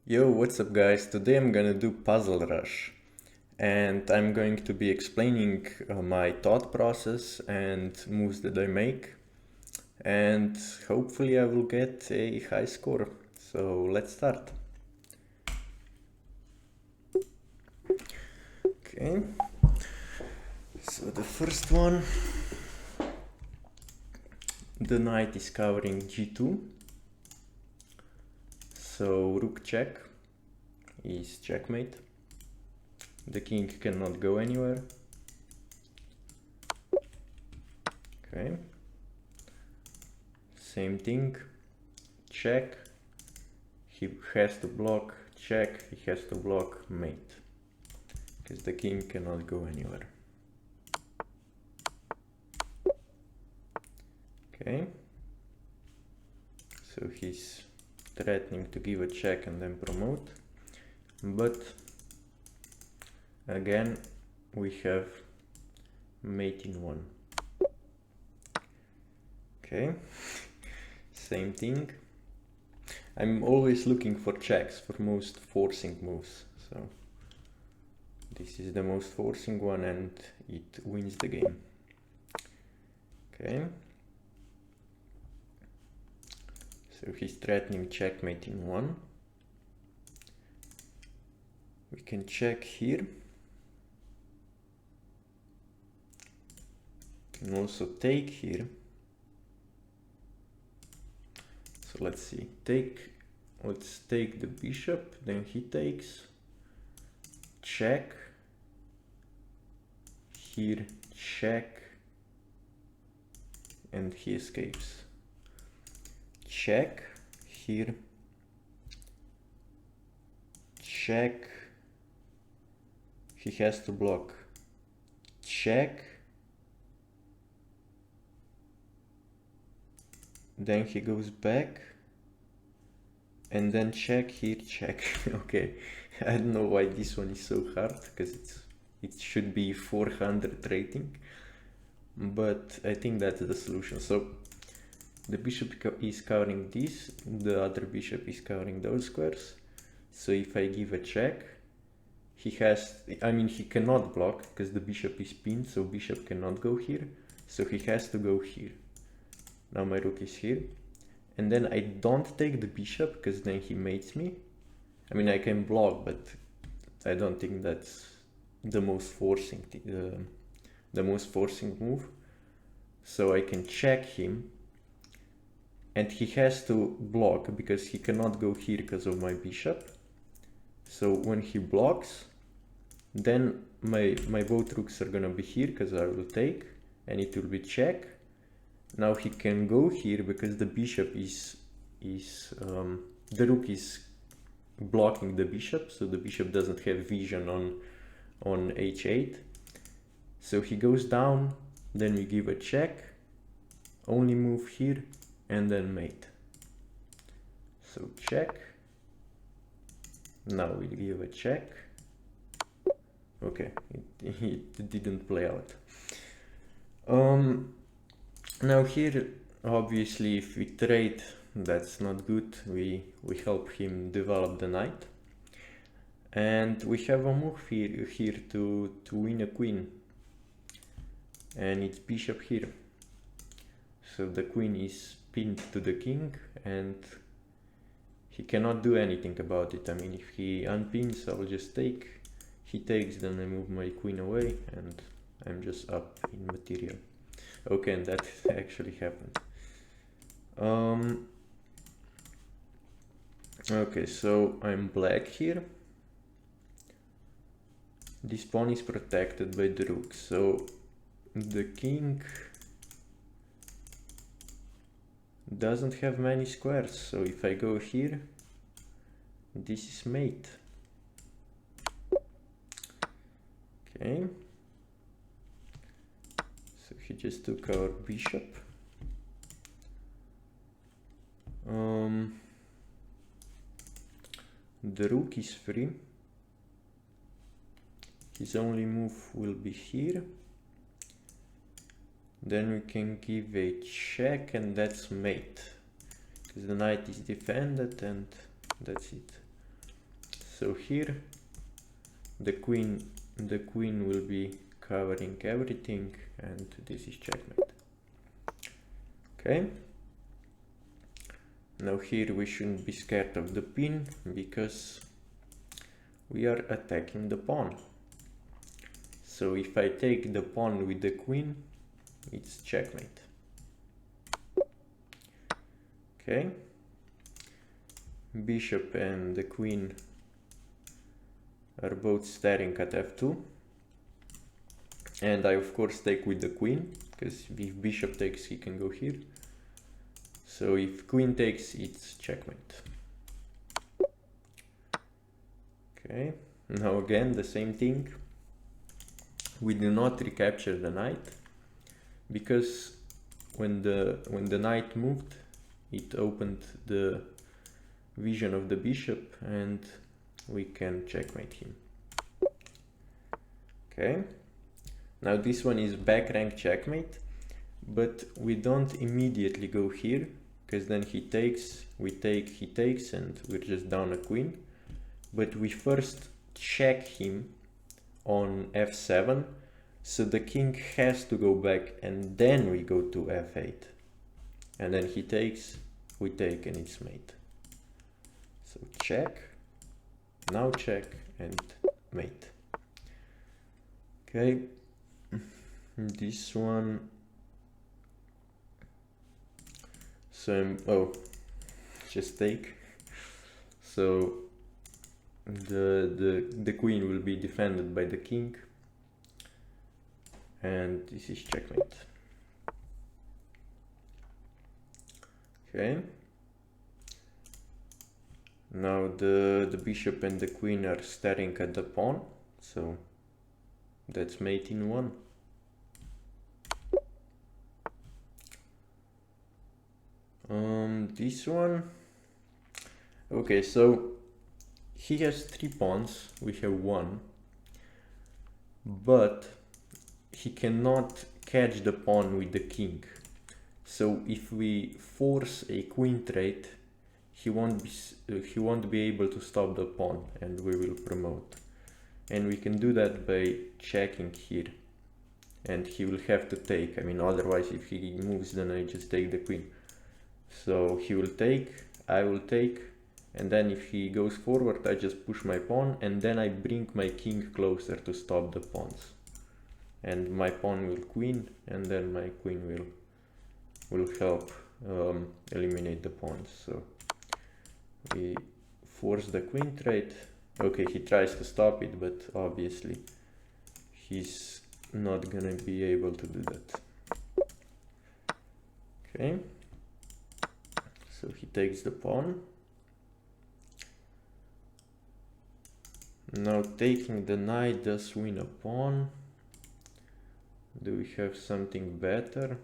Yo, what's up guys? Today I'm gonna do Puzzle Rush and I'm going to be explaining my thought process and moves that I make, and hopefully I will get a high score. So let's start. Okay, so the first one, the knight is covering g2, so rook check is checkmate. The king cannot go anywhere. Okay, same thing, check, he has to block, check, he has to block, mate, because the king cannot go anywhere. Okay, so he's threatening to give a check and then promote, but again we have mate in one. Okay, same thing. I'm always looking for checks for most forcing moves, so this is the most forcing one and it wins the game. Okay, so he's threatening checkmate in one. We can check here. Can also take here. So let's see, let's take the bishop, then he takes, check, here check, and he escapes. Check, here, check, he has to block, check, then he goes back, and then check, here check. Okay, I don't know why this one is so hard, because it should be 400 rating, but I think that's the solution. So the bishop is covering this, the other bishop is covering those squares. So if I give a check, he cannot block because the bishop is pinned, so bishop cannot go here, so he has to go here. Now my rook is here, and then I don't take the bishop because then he mates me. I can block, but I don't think that's the most forcing move. So I can check him, and he has to block because he cannot go here because of my bishop. So when he blocks, then my both rooks are gonna be here because I will take, and it will be check. Now he can go here because the bishop the rook is blocking the bishop, so the bishop doesn't have vision on h8. So he goes down, then we give a check, only move here, and then mate. So check. Now we give a check. Okay, it didn't play out. Now here, obviously, if we trade, that's not good. We help him develop the knight, and we have a move here to win a queen, and it's bishop here. So the queen is pinned to the king, and he cannot do anything about it. If he unpins, I'll just take. He takes, then I move my queen away, and I'm just up in material. Okay, and that actually happened. Okay, so I'm black here. This pawn is protected by the rook, so the king doesn't have many squares. So if I go here, this is mate. Okay. So he just took our bishop. The rook is free. His only move will be here. Then we can give a check, and that's mate, because the knight is defended, and that's it. So here the queen will be covering everything, and this is checkmate. Okay. Now here we shouldn't be scared of the pin because we are attacking the pawn. So if I take the pawn with the queen, it's checkmate. Okay. Bishop and the queen are both staring at f2. And I of course take with the queen, because if bishop takes, he can go here. So if queen takes, it's checkmate. Okay, now again the same thing. We do not recapture the knight, because when the knight moved, it opened the vision of the bishop and we can checkmate him. Okay, now this one is back rank checkmate, but we don't immediately go here, because then he takes, we take, he takes, and we're just down a queen. But we first check him on f7, so the king has to go back, and then we go to f8. And then he takes, we take, and it's mate. So check, now check, and mate. Okay, this one, so oh, just take. So the queen will be defended by the king, and this is checkmate. Okay, now the bishop and the queen are staring at the pawn, so that's mate in one. This one, okay, so he has 3 pawns, we have 1, but he cannot catch the pawn with the king. So if we force a queen trade, he won't be able to stop the pawn, and we will promote. And we can do that by checking here, and he will have to take. I mean, otherwise if he moves, then I just take the queen. So he will take, I will take, and then if he goes forward, I just push my pawn, and then I bring my king closer to stop the pawns. And my pawn will queen, and then my queen will help eliminate the pawns. So we force the queen trade. Okay, he tries to stop it, but obviously he's not gonna be able to do that. Okay, so he takes the pawn. Now taking the knight does win a pawn. Do we have something better?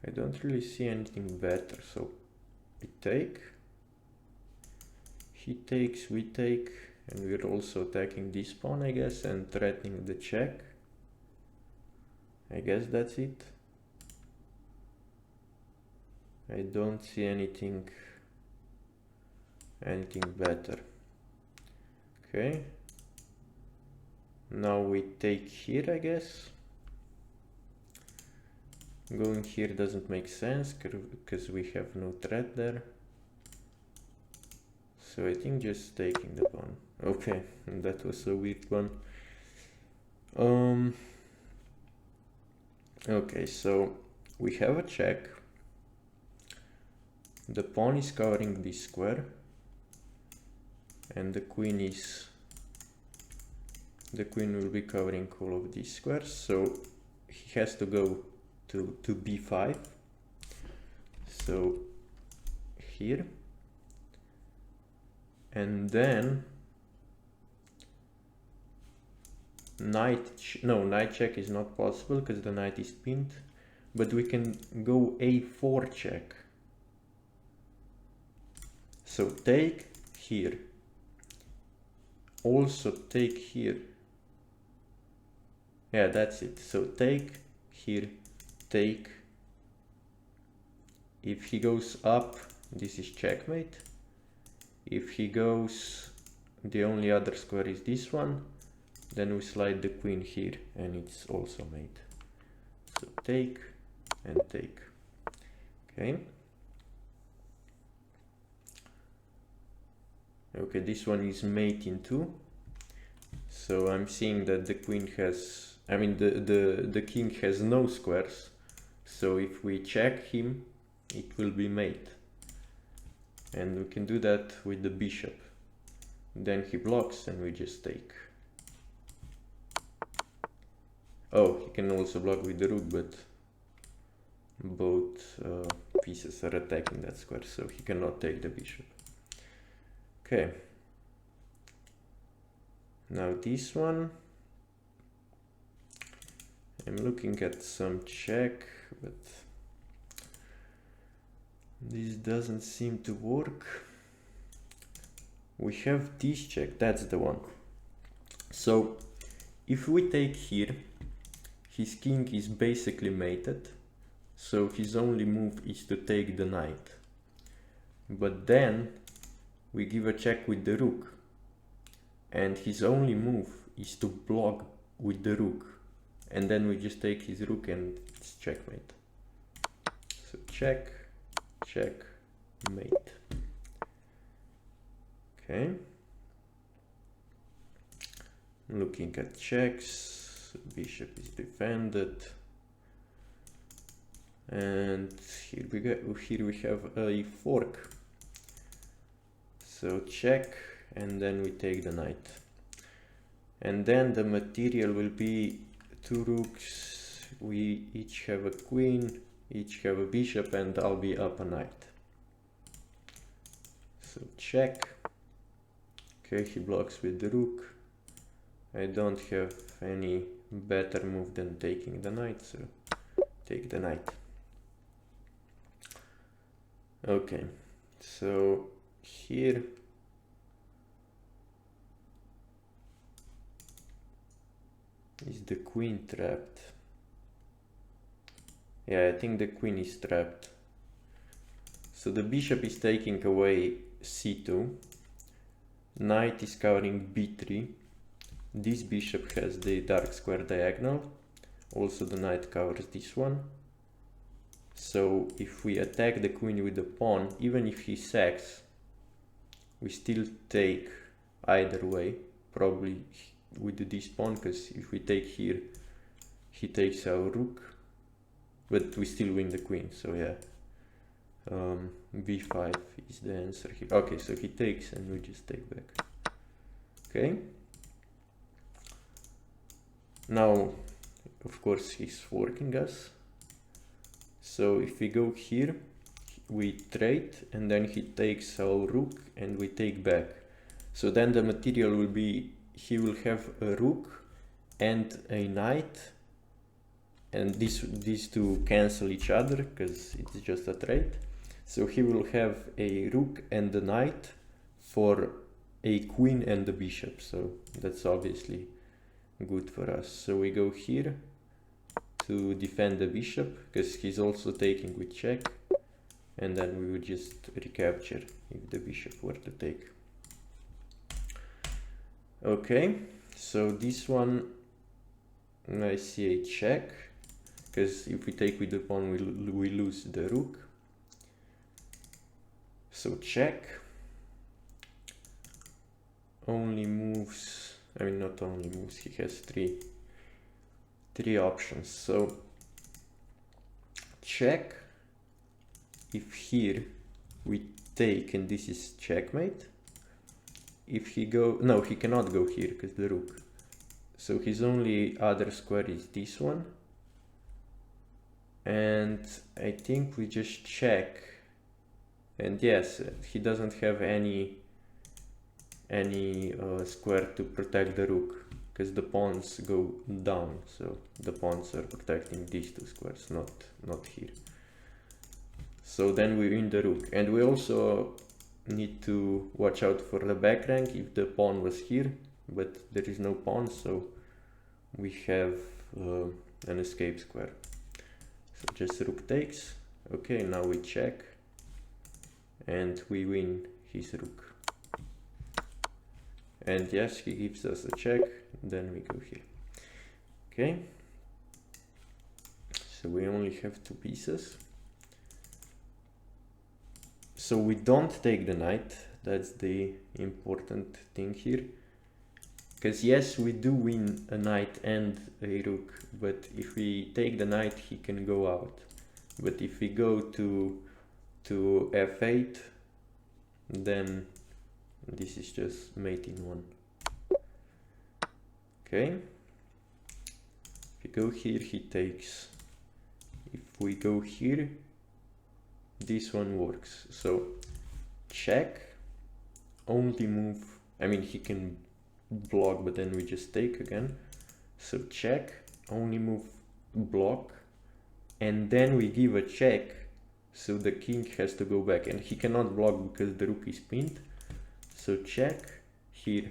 I don't really see anything better, so we take, he takes, we take, and we're also attacking this pawn, I guess, and threatening the check. I guess that's it. I don't see anything better. Okay, now we take here, I guess. Going here doesn't make sense because we have no threat there. So I think just taking the pawn. Okay, that was a weird one. Okay, so we have a check. The pawn is covering this square, and the queen will be covering all of these squares, so he has to go to b5. So here, and then knight check is not possible because the knight is pinned, but we can go a4 check. So take here, also take here, Yeah, that's it. So take, here, take. If he goes up, this is checkmate. If he goes, the only other square is this one, then we slide the queen here and it's also mate. So take and take. Okay. Okay, this one is mate in 2. So I'm seeing that the queen has, I mean the king has no squares. So if we check him, it will be mate. And we can do that with the bishop. Then he blocks and we just take. Oh, he can also block with the rook, but both pieces are attacking that square, so he cannot take the bishop. Okay. Now this one, I'm looking at some check, but this doesn't seem to work. We have this check, that's the one. So if we take here, his king is basically mated, so his only move is to take the knight. But then we give a check with the rook, and his only move is to block with the rook, and then we just take his rook and it's checkmate. So check, check, mate. Okay. Looking at checks, bishop is defended, and here we go. Here we have a fork. So check, and then we take the knight, and then the material will be 2 rooks. We each have a queen, each have a bishop, and I'll be up a knight. So check. Okay, he blocks with the rook. I don't have any better move than taking the knight, so take the knight. Okay, so here is the queen trapped. Yeah, I think the queen is trapped. So the bishop is taking away c2. Knight is covering b3. This bishop has the dark square diagonal. Also the knight covers this one. So if we attack the queen with the pawn, even if he sacks, we still take either way, probably with this pawn, because if we take here, he takes our rook, but we still win the queen, so yeah. b5 is the answer here. Okay, so he takes and we just take back. Okay. Now, of course, he's forking us. So if we go here, we trade, and then he takes our rook and we take back. So then the material will be, he will have a rook and a knight, and these two cancel each other because it's just a trade. So he will have a rook and a knight for a queen and a bishop, so that's obviously good for us. So we go here to defend the bishop because he's also taking with check, and then we would just recapture if the bishop were to take. Okay, so this one I see a check, because if we take with the pawn we lose the rook. So check. Only moves, I mean not only moves, he has three options. So check. If here we take and this is checkmate. If he go, no, he cannot go here because the rook. So his only other square is this one. And I think we just check. And yes, he doesn't have any square to protect the rook because the pawns go down. So the pawns are protecting these two squares, not here. So then we win the rook, and we also need to watch out for the back rank if the pawn was here, but there is no pawn, so we have an escape square. So just rook takes. Okay, now we check and we win his rook. And yes, he gives us a check, then we go here. Okay, so we only have 2 pieces. So we don't take the knight, that's the important thing here. Because yes, we do win a knight and a rook, but if we take the knight, he can go out. But if we go to f8, then this is just mate in 1. Okay. If we go here, he takes. If we go here, this one works. So check, only move. I mean, he can block, but then we just take again. So check, only move, block, and then we give a check. So the king has to go back, and he cannot block because the rook is pinned. So check, here,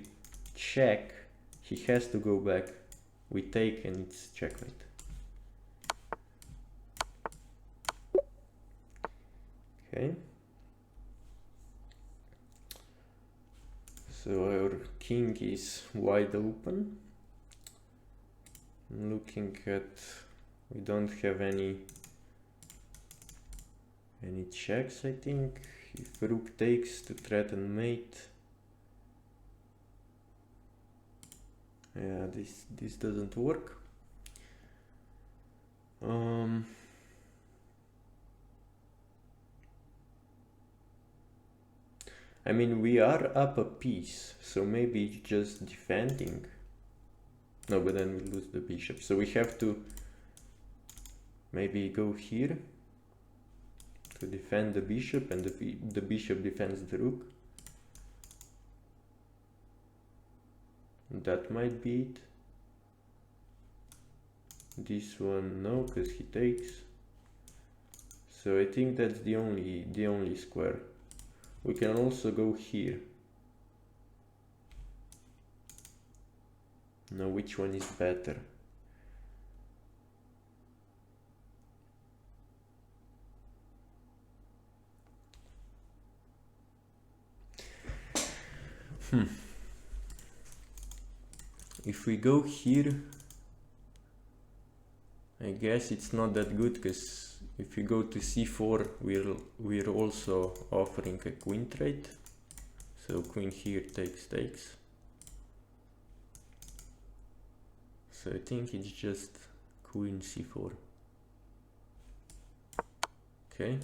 check, he has to go back. We take and it's checkmate. Okay. So our king is wide open. I'm looking at, we don't have any checks, I think. If rook takes to threaten mate. Yeah, this doesn't work. I mean, we are up a piece, so maybe just defending. No, but then we lose the bishop. So we have to maybe go here to defend the bishop, and the bishop defends the rook. That might be it. This one, no, because he takes. So I think that's the only square. We can also go here. Now, which one is better? If we go here, I guess it's not that good, because if we go to c4, we're also offering a queen trade. So queen here takes. So I think it's just queen c4. Okay,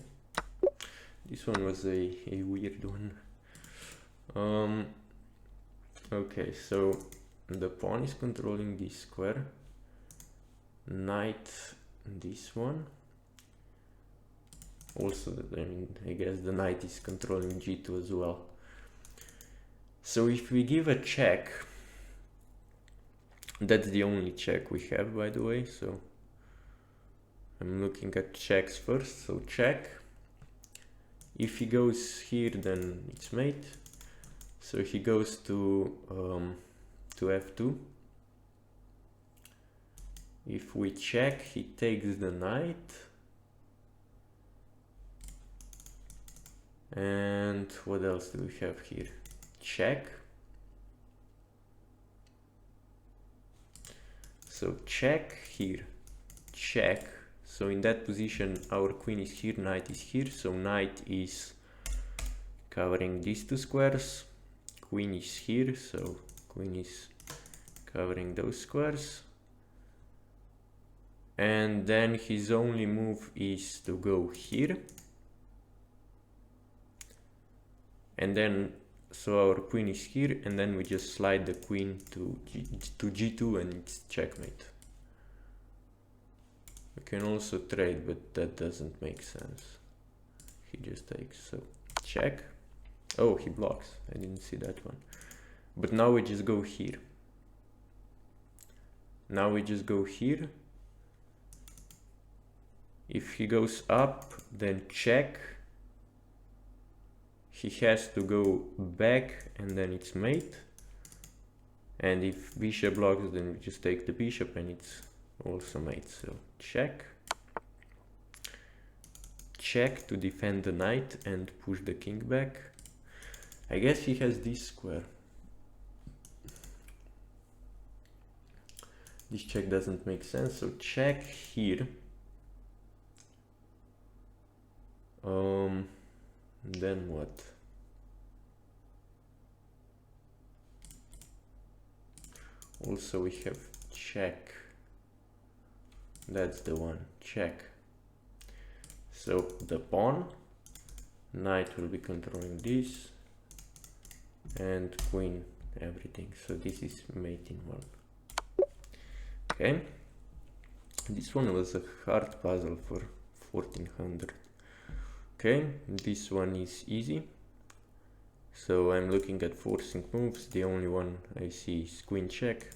this one was a weird one. Okay, so the pawn is controlling this square, knight this one. Also, I mean, I guess the knight is controlling g2 as well. So if we give a check, that's the only check we have, by the way, so I'm looking at checks first. So check. If he goes here, then it's mate. So he goes to f2. If we check, he takes the knight. And what else do we have here? Check. So check here, check. So in that position, our queen is here, knight is here. So knight is covering these 2 squares. Queen is here, so queen is covering those squares. And then his only move is to go here. And then, so our queen is here, and then we just slide the queen to g2 and it's checkmate. We can also trade, but that doesn't make sense. He just takes, so check. Oh, he blocks. I didn't see that one. But now we just go here. Now we just go here. If he goes up, then check. He has to go back, and then it's mate. And if bishop blocks, then we just take the bishop and it's also mate, so check. Check to defend the knight and push the king back. I guess he has this square. This check doesn't make sense, so check here. Then what? Also we have check. That's the one, check. So the pawn, knight will be controlling this, and queen everything. So this is mate in one. Okay, this one was a hard puzzle for 1400. Okay, this one is easy. So I'm looking at forcing moves. The only one I see is queen check.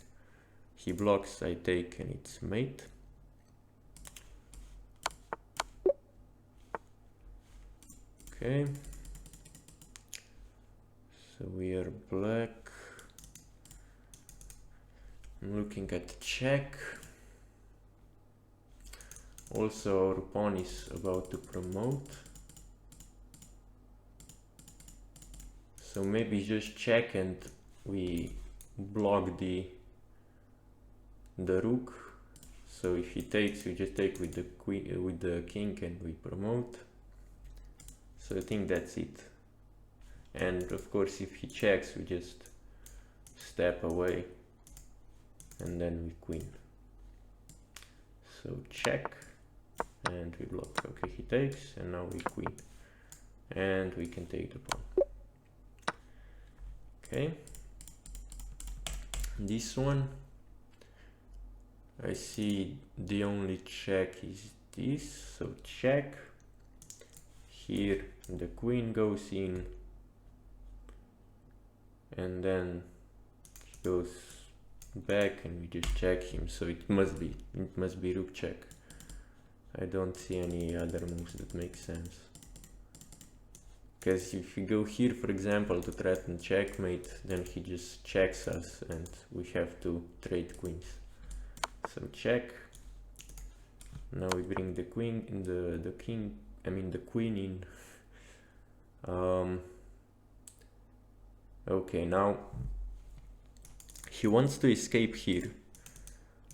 He blocks, I take, and it's mate. Okay, so we are black. I'm looking at check. Also our pawn is about to promote. So maybe just check and we block the rook. So if he takes, we just take with the queen, with the king, and we promote. So I think that's it. And of course, if he checks, we just step away, and then we queen. So check, and we block. Okay, he takes, and now we queen, and we can take the pawn. Okay, this one, I see the only check is this, so check. Here the queen goes in, and then he goes back, and we just check him. So it must be rook check. I don't see any other moves that make sense. Because if we go here, for example, to threaten checkmate, then he just checks us, and we have to trade queens. So check. Now we bring the queen in the king. I mean the queen in. Okay, now he wants to escape here,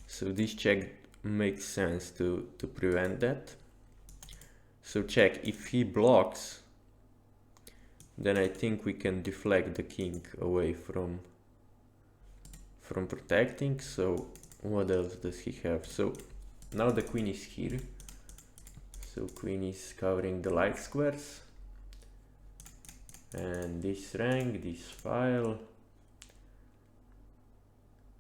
so this check makes sense to prevent that. So check. If he blocks, then I think we can deflect the king away from protecting. So what else does he have? So now the queen is here. So queen is covering the light squares. And this rank, this file.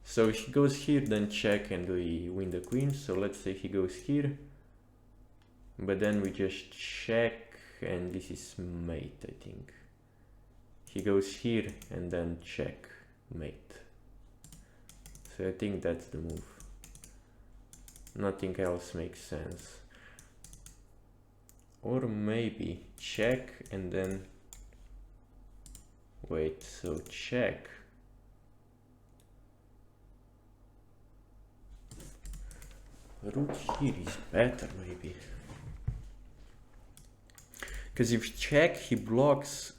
So if he goes here, then check, and we win the queen. So let's say he goes here, but then we just check, and this is mate, I think. He goes here, and then check, mate. So I think that's the move. Nothing else makes sense. Or maybe check, and then wait, so check. Rook here is better, maybe. Because if check, he blocks.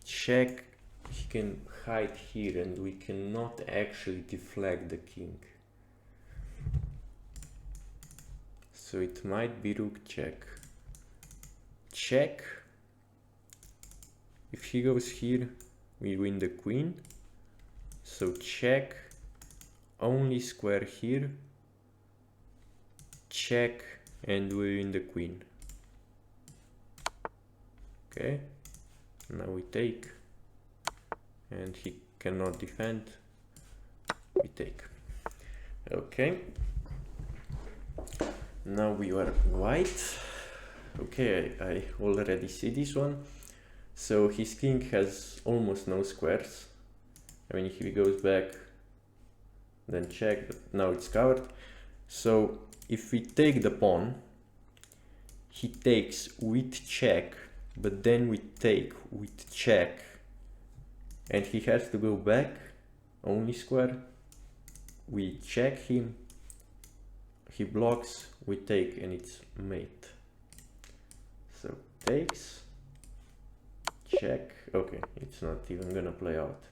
Check, he can hide here, and we cannot actually deflect the king. So it might be rook check. Check. If he goes here, we win the queen. So check, only square here. Check, and we win the queen. Okay, now we take, and he cannot defend. We take. Okay, now we are white. Okay, I already see this one. So his king has almost no squares. I mean, if he goes back, then check, but now it's covered. So if we take the pawn, he takes with check, but then we take with check, and he has to go back, only square. We check him, he blocks, we take, and it's mate. So takes, check. Okay, it's not even gonna play out.